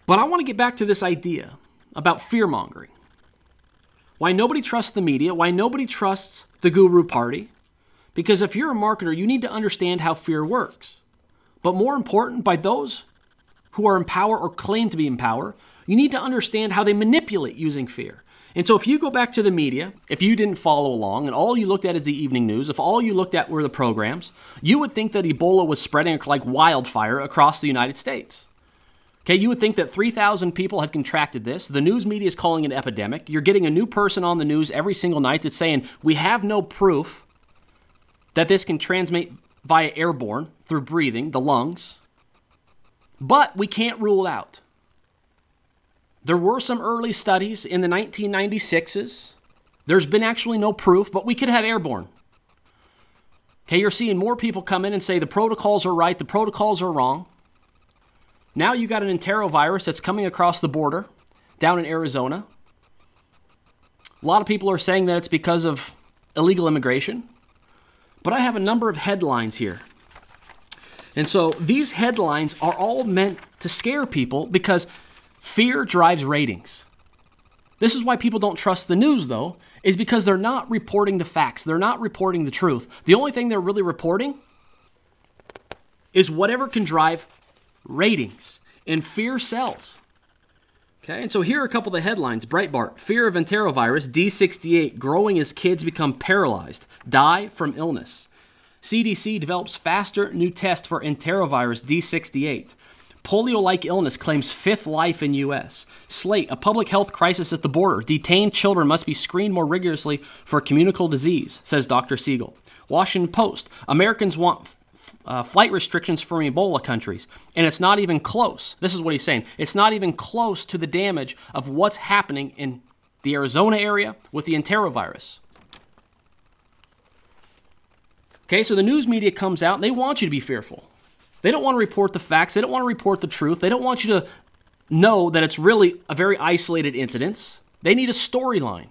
But I want to get back to this idea about fear-mongering. Why nobody trusts the media, why nobody trusts the guru party. Because if you're a marketer, you need to understand how fear works. But more important, by those who are in power or claim to be in power, you need to understand how they manipulate using fear. And so if you go back to the media, if you didn't follow along and all you looked at is the evening news, if all you looked at were the programs, you would think that Ebola was spreading like wildfire across the United States. Okay, you would think that 3,000 people had contracted this. The news media is calling it an epidemic. You're getting a new person on the news every single night that's saying, we have no proof that this can transmit via airborne through breathing, the lungs, but we can't rule it out. There were some early studies in the 1996s. There's been actually no proof, but we could have airborne. Okay, you're seeing more people come in and say the protocols are right, the protocols are wrong. Now you got an enterovirus that's coming across the border down in Arizona. A lot of people are saying that it's because of illegal immigration. But I have a number of headlines here. And so these headlines are all meant to scare people because fear drives ratings. This is why people don't trust the news, though, is because they're not reporting the facts. They're not reporting the truth. The only thing they're really reporting is whatever can drive ratings, and fear sells. Okay, and so here are a couple of the headlines. Breitbart, fear of enterovirus, D68, growing as kids become paralyzed, die from illness. CDC develops faster new test for enterovirus, D68. Polio-like illness claims fifth life in U.S. Slate, a public health crisis at the border. Detained children must be screened more rigorously for communicable disease, says Dr. Siegel. Washington Post, Americans want flight restrictions from Ebola countries, and it's not even close. This is what he's saying. It's not even close to the damage of what's happening in the Arizona area with the enterovirus. Okay, so the news media comes out, and they want you to be fearful. They don't want to report the facts. They don't want to report the truth. They don't want you to know that it's really a very isolated incident. They need a storyline.